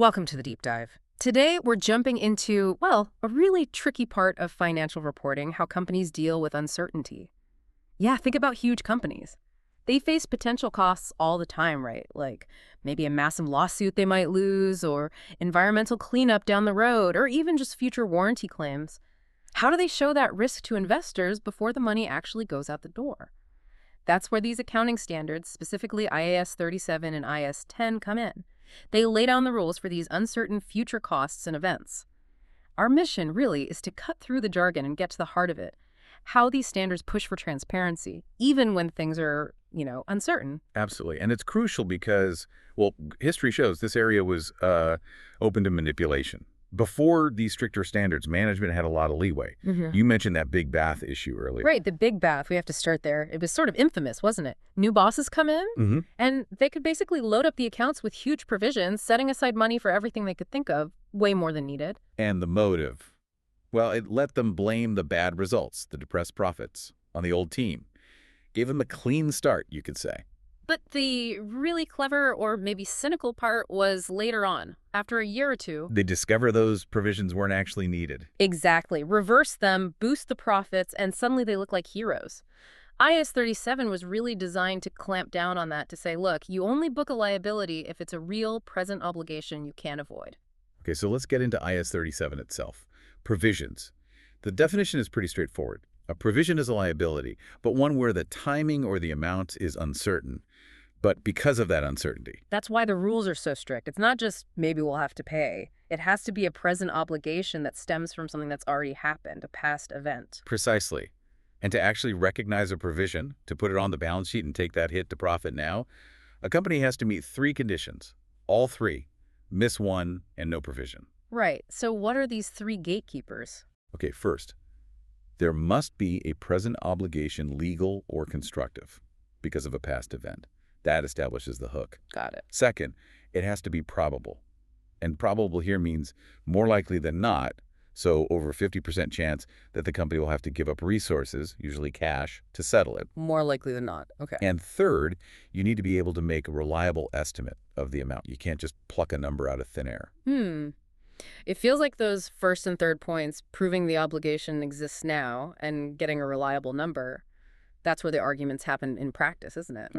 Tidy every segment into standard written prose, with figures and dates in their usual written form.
Welcome to the deep dive. Today, we're jumping into, well, a really tricky part of financial reporting, how companies deal with uncertainty. Yeah, think about huge companies. They face potential costs all the time, right? Like maybe a massive lawsuit they might lose, or environmental cleanup down the road, or even just future warranty claims. How do they show that risk to investors before the money actually goes out the door? That's where these accounting standards, specifically IAS 37 and IAS 10, come in. They lay down the rules for these uncertain future costs and events. Our mission, really, is to cut through the jargon and get to the heart of it. How these standards push for transparency, even when things are, uncertain. Absolutely. And it's crucial because, well, history shows this area was open to manipulation. Before these stricter standards, management had a lot of leeway. You mentioned that big bath issue earlier. Right, the big bath. We have to start there. It was sort of infamous, wasn't it? New bosses come in, and they could basically load up the accounts with huge provisions, setting aside money for everything they could think of, way more than needed. And the motive? Well, it let them blame the bad results, the depressed profits, on the old team. Gave them a clean start, you could say. But the really clever or maybe cynical part was later on, after a year or two. They discover those provisions weren't actually needed. Exactly. Reverse them, boost the profits, and suddenly they look like heroes. IAS 37 was really designed to clamp down on that, to say, look, you only book a liability if it's a real present obligation you can't avoid. Okay, so let's get into IAS 37 itself. Provisions. The definition is pretty straightforward. A provision is a liability, but one where the timing or the amount is uncertain. But because of that uncertainty. That's why the rules are so strict. It's not just maybe we'll have to pay. It has to be a present obligation that stems from something that's already happened, a past event. Precisely. And to actually recognize a provision, to put it on the balance sheet and take that hit to profit now, a company has to meet three conditions. All three. Miss one and no provision. Right. So what are these three gatekeepers? Okay, first, there must be a present obligation, legal or constructive, because of a past event. That establishes the hook. Got it. Second, it has to be probable. And probable here means more likely than not, so over 50% chance that the company will have to give up resources, usually cash, to settle it. More likely than not. Okay. And third, you need to be able to make a reliable estimate of the amount. You can't just pluck a number out of thin air. It feels like those first and third points, proving the obligation exists now and getting a reliable number, that's where the arguments happen in practice, isn't it?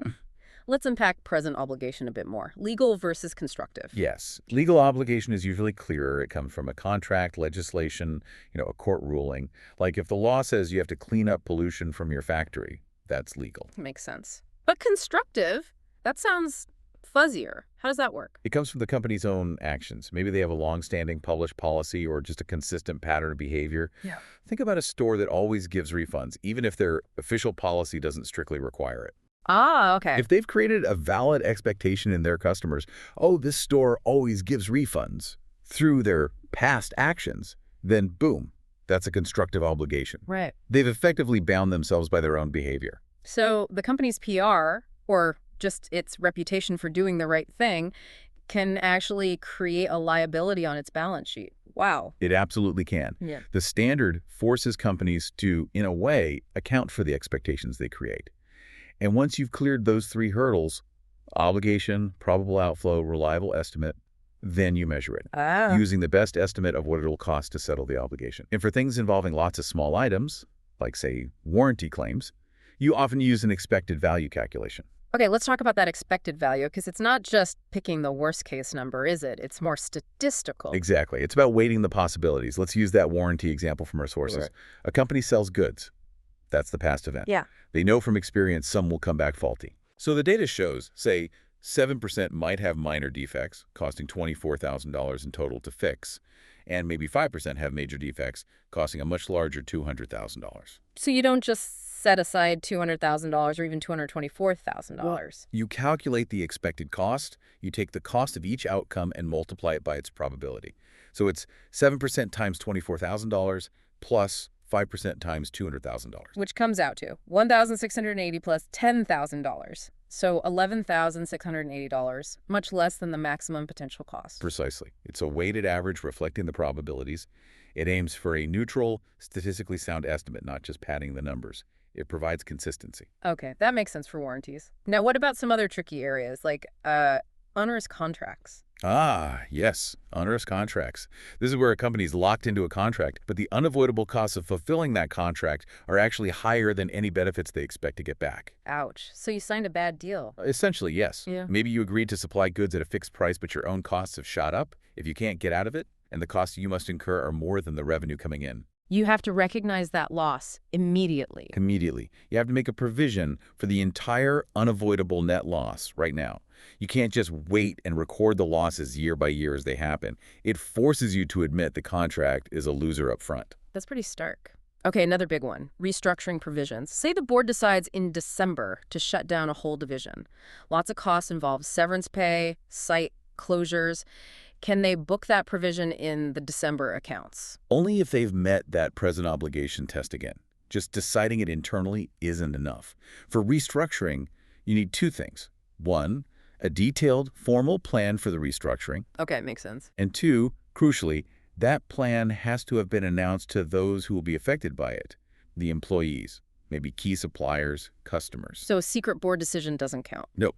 Let's unpack present obligation a bit more. Legal versus constructive. Yes. Legal obligation is usually clearer. It comes from a contract, legislation, a court ruling. Like if the law says you have to clean up pollution from your factory, that's legal. Makes sense. But constructive, that sounds fuzzier. How does that work? It comes from the company's own actions. Maybe they have a long-standing published policy or just a consistent pattern of behavior. Yeah. Think about a store that always gives refunds, even if their official policy doesn't strictly require it. Ah, okay. If they've created a valid expectation in their customers, oh, this store always gives refunds through their past actions, then boom, that's a constructive obligation. Right. They've effectively bound themselves by their own behavior. So the company's PR, or just its reputation for doing the right thing, can actually create a liability on its balance sheet. Wow. It absolutely can. Yeah. The standard forces companies to, in a way, account for the expectations they create. And once you've cleared those three hurdles, obligation, probable outflow, reliable estimate, then you measure it, using the best estimate of what it'll cost to settle the obligation. And for things involving lots of small items, like, say, warranty claims, you often use an expected value calculation. Okay, let's talk about that expected value, because it's not just picking the worst case number, is it? It's more statistical. Exactly. It's about weighting the possibilities. Let's use that warranty example from our sources. Right. A company sells goods. That's the past event. Yeah. They know from experience some will come back faulty. So the data shows, say, 7% might have minor defects, costing $24,000 in total to fix, and maybe 5% have major defects, costing a much larger $200,000. So you don't just set aside $200,000 or even $224,000. Well, you calculate the expected cost, you take the cost of each outcome and multiply it by its probability. So it's 7% times $24,000 plus 5% times $200,000. Which comes out to $1,680 plus $10,000. So $11,680, much less than the maximum potential cost. Precisely. It's a weighted average reflecting the probabilities. It aims for a neutral, statistically sound estimate, not just padding the numbers. It provides consistency. Okay, that makes sense for warranties. Now, what about some other tricky areas, like onerous contracts? Ah, yes, onerous contracts. This is where a company's locked into a contract, but the unavoidable costs of fulfilling that contract are actually higher than any benefits they expect to get back. Ouch. So you signed a bad deal. Essentially, yes. Yeah. Maybe you agreed to supply goods at a fixed price, but your own costs have shot up if you can't get out of it, and the costs you must incur are more than the revenue coming in. You have to recognize that loss immediately. Immediately. You have to make a provision for the entire unavoidable net loss right now. You can't just wait and record the losses year by year as they happen. It forces you to admit the contract is a loser up front. That's pretty stark. Okay, another big one, restructuring provisions. Say the board decides in December to shut down a whole division. Lots of costs involve severance pay, site closures. Can they book that provision in the December accounts? Only if they've met that present obligation test again. Just deciding it internally isn't enough. For restructuring, you need two things. One, a detailed, formal plan for the restructuring. Okay, makes sense. And two, crucially, that plan has to have been announced to those who will be affected by it, the employees, maybe key suppliers, customers. So a secret board decision doesn't count. No,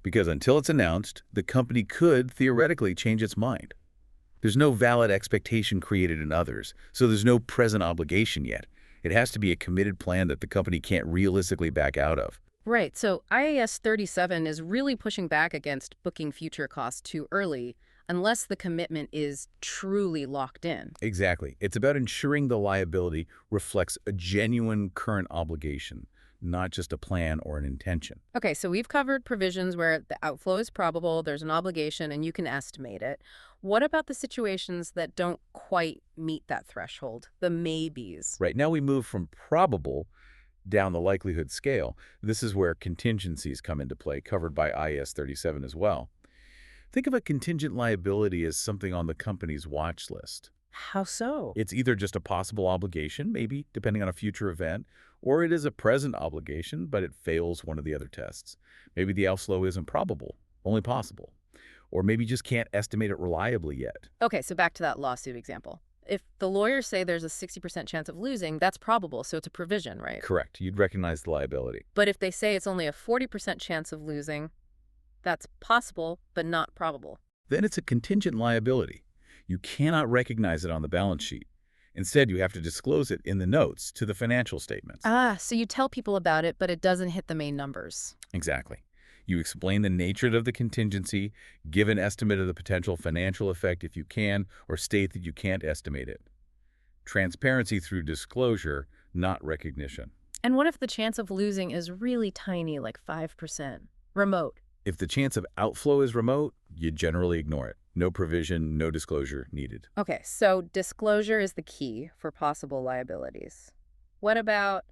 because until it's announced, the company could theoretically change its mind. There's no valid expectation created in others, so there's no present obligation yet. It has to be a committed plan that the company can't realistically back out of. Right, so IAS 37 is really pushing back against booking future costs too early unless the commitment is truly locked in. Exactly. It's about ensuring the liability reflects a genuine current obligation, not just a plan or an intention. Okay, so we've covered provisions where the outflow is probable, there's an obligation, and you can estimate it. What about the situations that don't quite meet that threshold, the maybes? Right now we move from probable down the likelihood scale. This is where contingencies come into play, covered by IAS 37 as well. Think of a contingent liability as something on the company's watch list. How so? It's either just a possible obligation, maybe depending on a future event, or it is a present obligation, but it fails one of the other tests. Maybe the outflow isn't probable, only possible. Or maybe you just can't estimate it reliably yet. Okay, so back to that lawsuit example. If the lawyers say there's a 60% chance of losing, that's probable, so it's a provision, right? Correct. You'd recognize the liability. But if they say it's only a 40% chance of losing, that's possible, but not probable. Then it's a contingent liability. You cannot recognize it on the balance sheet. Instead, you have to disclose it in the notes to the financial statements. Ah, so you tell people about it, but it doesn't hit the main numbers. Exactly. You explain the nature of the contingency, give an estimate of the potential financial effect if you can, or state that you can't estimate it. Transparency through disclosure, not recognition. And what if the chance of losing is really tiny, like 5%? Remote. If the chance of outflow is remote, you generally ignore it. No provision, no disclosure needed. Okay, so disclosure is the key for possible liabilities. What about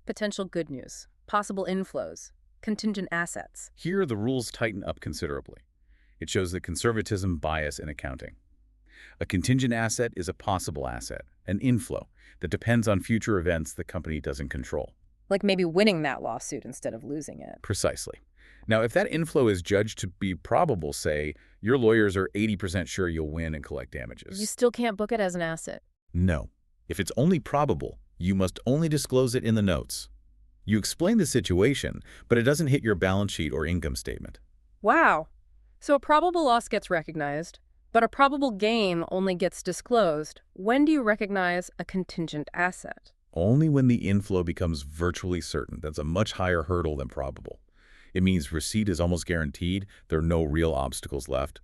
potential good news, possible inflows, contingent assets? Here, the rules tighten up considerably. It shows the conservatism bias in accounting. A contingent asset is a possible asset, an inflow, that depends on future events the company doesn't control. Like maybe winning that lawsuit instead of losing it. Precisely. Now, if that inflow is judged to be probable, say, your lawyers are 80% sure you'll win and collect damages. You still can't book it as an asset. No. If it's only probable, you must only disclose it in the notes. You explain the situation, but it doesn't hit your balance sheet or income statement. Wow. So a probable loss gets recognized, but a probable gain only gets disclosed. When do you recognize a contingent asset? Only when the inflow becomes virtually certain. That's a much higher hurdle than probable. It means receipt is almost guaranteed. There are no real obstacles left.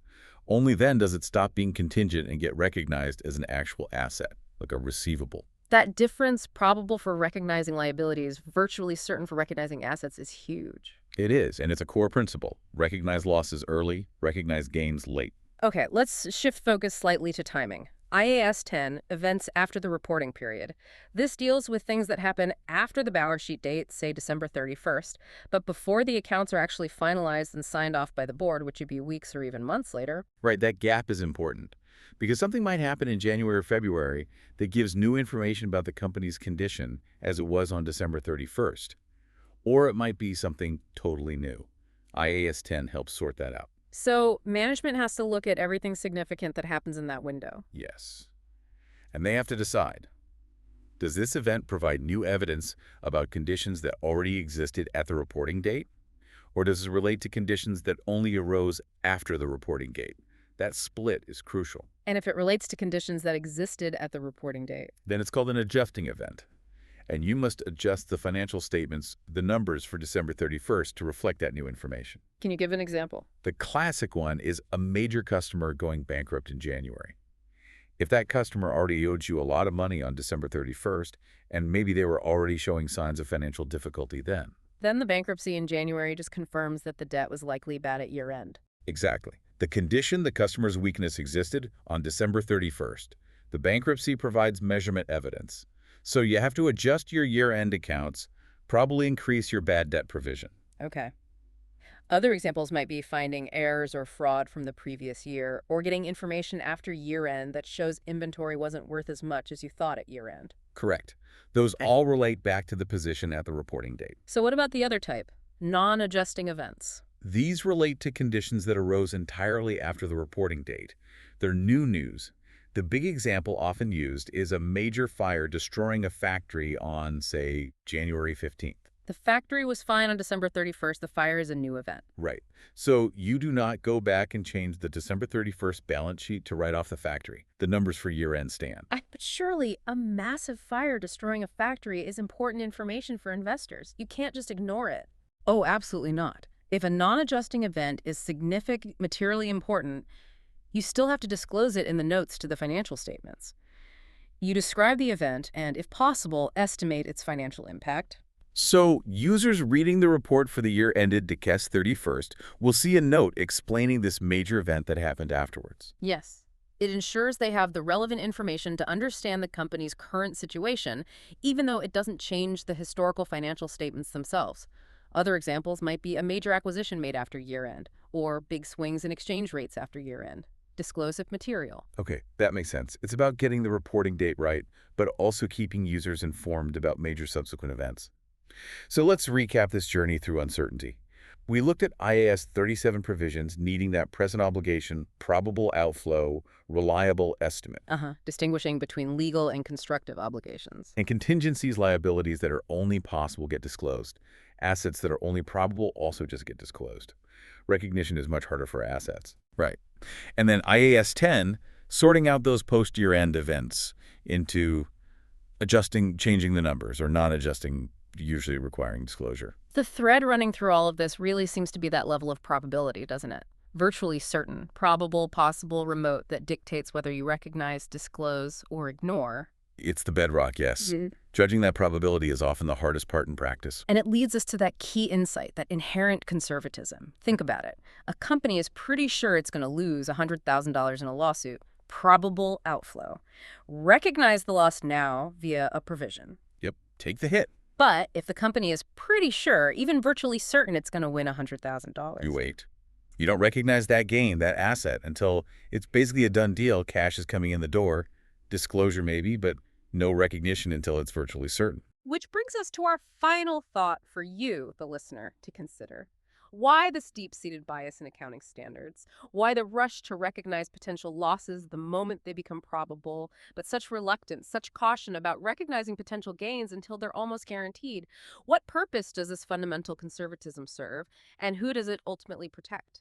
Only then does it stop being contingent and get recognized as an actual asset, like a receivable. That difference, probable for recognizing liabilities, virtually certain for recognizing assets, is huge. It is, and it's a core principle. Recognize losses early, recognize gains late. Okay, let's shift focus slightly to timing. IAS 10, events after the reporting period. This deals with things that happen after the balance sheet date, say December 31st, but before the accounts are actually finalized and signed off by the board, which would be weeks or even months later. Right, that gap is important. Because something might happen in January or February that gives new information about the company's condition as it was on December 31st. Or it might be something totally new. IAS 10 helps sort that out. So management has to look at everything significant that happens in that window. Yes. And they have to decide, does this event provide new evidence about conditions that already existed at the reporting date? Or does it relate to conditions that only arose after the reporting date, That split is crucial. And if it relates to conditions that existed at the reporting date? Then it's called an adjusting event. And you must adjust the financial statements, the numbers for December 31st, to reflect that new information. Can you give an example? The classic one is a major customer going bankrupt in January. If that customer already owed you a lot of money on December 31st, and maybe they were already showing signs of financial difficulty then. Then the bankruptcy in January just confirms that the debt was likely bad at year-end. Exactly. The condition the customer's weakness existed on December 31st. The bankruptcy provides measurement evidence. So you have to adjust your year-end accounts, probably increase your bad debt provision. Okay. Other examples might be finding errors or fraud from the previous year, or getting information after year-end that shows inventory wasn't worth as much as you thought at year-end. Correct. Those all relate back to the position at the reporting date. So what about the other type? Non-adjusting events. These relate to conditions that arose entirely after the reporting date. They're new news. The big example often used is a major fire destroying a factory on, say, January 15th. The factory was fine on December 31st. The fire is a new event. Right. So you do not go back and change the December 31st balance sheet to write off the factory. The numbers for year-end stand. But surely a massive fire destroying a factory is important information for investors. You can't just ignore it. Oh, absolutely not. If a non-adjusting event is significant, materially important, you still have to disclose it in the notes to the financial statements. You describe the event and, if possible, estimate its financial impact. So users reading the report for the year ended December 31st will see a note explaining this major event that happened afterwards. Yes. It ensures they have the relevant information to understand the company's current situation, even though it doesn't change the historical financial statements themselves. Other examples might be a major acquisition made after year-end, or big swings in exchange rates after year-end. Disclose if material. Okay, that makes sense. It's about getting the reporting date right, but also keeping users informed about major subsequent events. So let's recap this journey through uncertainty. We looked at IAS 37 provisions needing that present obligation, probable outflow, reliable estimate. Distinguishing between legal and constructive obligations. And contingencies liabilities that are only possible get disclosed. Assets that are only probable also just get disclosed. Recognition is much harder for assets. Right. And then IAS 10, sorting out those post-year-end events into adjusting, changing the numbers, or non-adjusting, usually requiring disclosure. The thread running through all of this really seems to be that level of probability, doesn't it? Virtually certain, probable, possible, remote that dictates whether you recognize, disclose, or ignore. It's the bedrock, yes. Judging that probability is often the hardest part in practice. And it leads us to that key insight, that inherent conservatism. Think about it. A company is pretty sure it's going to lose $100,000 in a lawsuit. Probable outflow. Recognize the loss now via a provision. Yep, take the hit. But if the company is pretty sure, even virtually certain, it's going to win $100,000. You wait. You don't recognize that gain, that asset, until it's basically a done deal. Cash is coming in the door. Disclosure maybe, but no recognition until it's virtually certain. Which brings us to our final thought for you, the listener, to consider. Why this deep-seated bias in accounting standards? Why the rush to recognize potential losses the moment they become probable, but such reluctance, such caution about recognizing potential gains until they're almost guaranteed? What purpose does this fundamental conservatism serve, and who does it ultimately protect?